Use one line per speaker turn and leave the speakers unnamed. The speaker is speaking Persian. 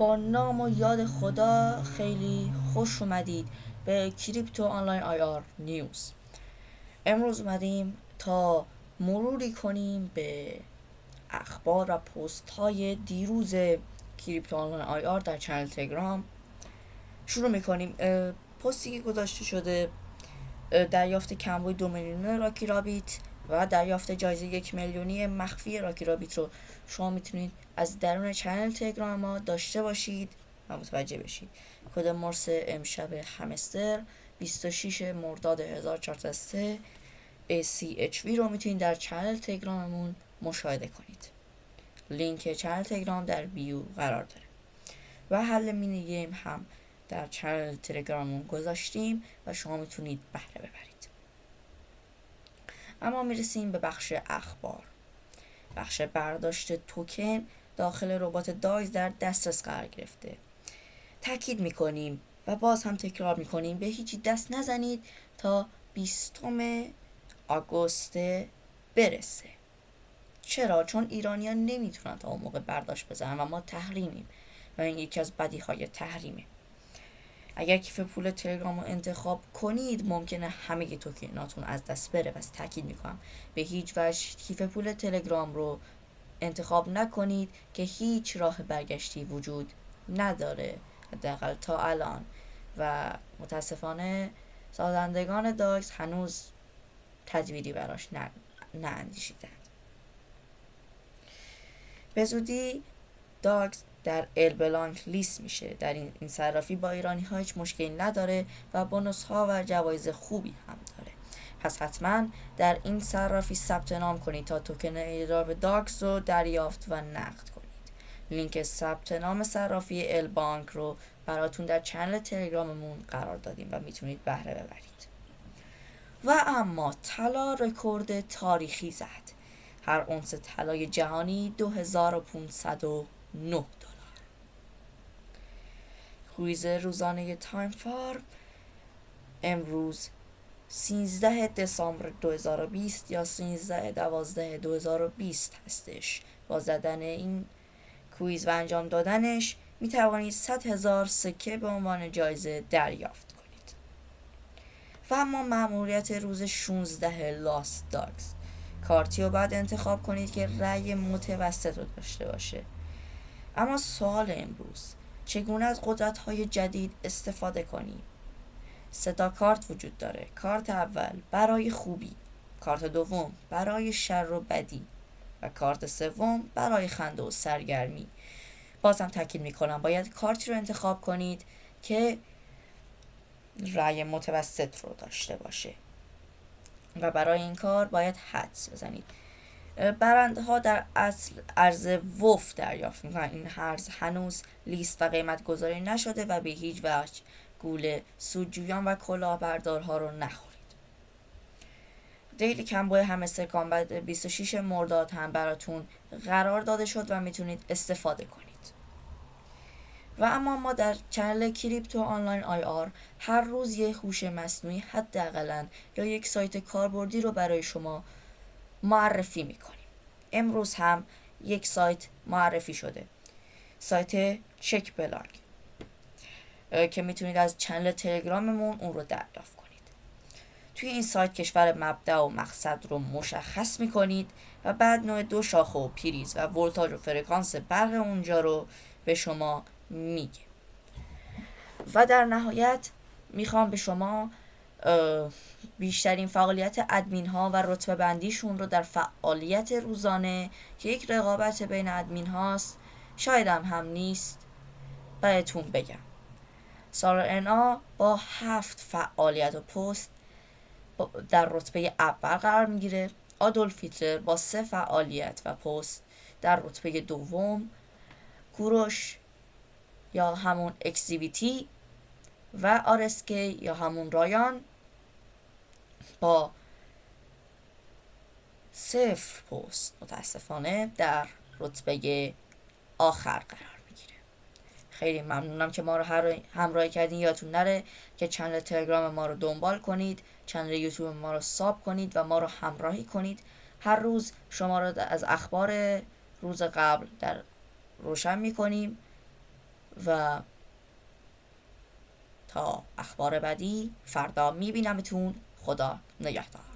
با نام و یاد خدا خیلی خوش اومدید به کریپتو آنلاین آی آر نیوز. امروز اومدیم تا مروری کنیم به اخبار و پست های دیروز کریپتو آنلاین آی آر در چنل تلگرام. شروع میکنیم. پستی که گذاشته شده دریافت کمبوی 2 میلیون راکی رابیت و دریافت جایزه 1 میلیونی مخفی راکی رابیت رو شما میتونید از درون چنل تلگرام ما داشته باشید و متوجه بشید. کد مرس امشب همستر 26 مرداد 1403 ACHV رو میتونید در چنل تلگراممون مشاهده کنید. لینک چنل تلگرام در بیو قرار داره و حل مینی گیم هم در چنل تلگراممون گذاشتیم و شما میتونید بهره ببرید. اما میرسیم به بخش اخبار. بخش برداشت توکن داخل ربات دایز در دسترس قرار گرفته. تاکید میکنیم و باز هم تکرار میکنیم به هیچی دست نزنید تا 20 آگوست برسه. چرا؟ چون ایرانیان نمیتونن تا اون موقع برداشت بزنن و ما تحریمیم و این یکی از بدیهای تحریمه. اگر کیف پول تلگرام رو انتخاب کنید ممکنه همه توکناتون از دست بره. بس تاکید میکنم به هیچ وجه کیف پول تلگرام رو انتخاب نکنید که هیچ راه برگشتی وجود نداره، حداقل تا الان، و متاسفانه سازندگان داکس هنوز تدبیری براش ناندیشیدند. به زودی داکس در ال بلانک لیست میشه. در این صرافی با ایرانی ها هیچ مشکلی نداره و بونوس ها و جوایز خوبی هم داره. پس حتما در این صرافی ثبت نام کنید تا توکن ایراب داکس رو دریافت و نقد کنید. لینک ثبت نام صرافی ال بانک رو براتون در چنل تلگراممون قرار دادیم و میتونید بهره ببرید. و اما طلا رکورد تاریخی زد. هر اونس طلای جهانی 2509 دلار. کویز روزانه تایم فارم امروز 13 دسامبر 2020 یا 13/12/2020 هستش. با زدن این کویز و انجام دادنش می توانید 100,000 سکه به عنوان جایزه دریافت کنید. و اما مأموریت روز 16 لاست داگز. کارتی رو باید انتخاب کنید که رأی متوسط رو داشته باشه. اما سوال امروز چگونه از قدرت‌های جدید استفاده کنیم؟ 3 کارت وجود داره. کارت اول برای خوبی، کارت دوم برای شر و بدی و کارت سوم برای خنده و سرگرمی. بازم تاکید میکنم باید کارتی رو انتخاب کنید که رأی متوسط رو داشته باشه و برای این کار باید حدس بزنید. برنده ها در اصل ارز وف دریافت میکنن. این ارز هنوز لیست و قیمت گذاری نشده و به هیچ وجه گول سودجویان و کلاهبردارها رو نخورید. دیلی کمبوی همستر کامبت 26 مرداد هم براتون قرار داده شد و میتونید استفاده کنید. و اما ما در چنل کریپتو آنلاین آی آر هر روز یک هوش مصنوعی حداقل یا یک سایت کاربردی رو برای شما معرفی میکنیم. امروز هم یک سایت معرفی شده، سایت چک بلاگ، که میتونید از چنل تلگراممون اون رو دریافت کنید. توی این سایت کشور مبدأ و مقصد رو مشخص میکنید و بعد نوع دو شاخه و پریز و ولتاژ و فرکانس برق اونجا رو به شما میگه. و در نهایت میخوام به شما بیشترین فعالیت ادمین ها و رتبه بندیشون رو در فعالیت روزانه که یک رقابت بین ادمین هاست، شاید هم نیست، بهتون بگم. سارا انا با 7 فعالیت و پست در رتبه اول قرار میگیره. آدولف هیتلر با 3 فعالیت و پست در رتبه دوم. کوروش یا همون اکسیویتی و آرسکی یا همون رایان با 0 پست متاسفانه در رتبه آخر قرار میگیره. خیلی ممنونم که ما رو همراهی کردین. یادتون نره که چنل تلگرام ما رو دنبال کنید، چنل یوتیوب ما رو ساب کنید و ما رو همراهی کنید. هر روز شما رو از اخبار روز قبل در روشن میکنیم و تا اخبار بعدی فردا میبینمتون. خدا نگهدار.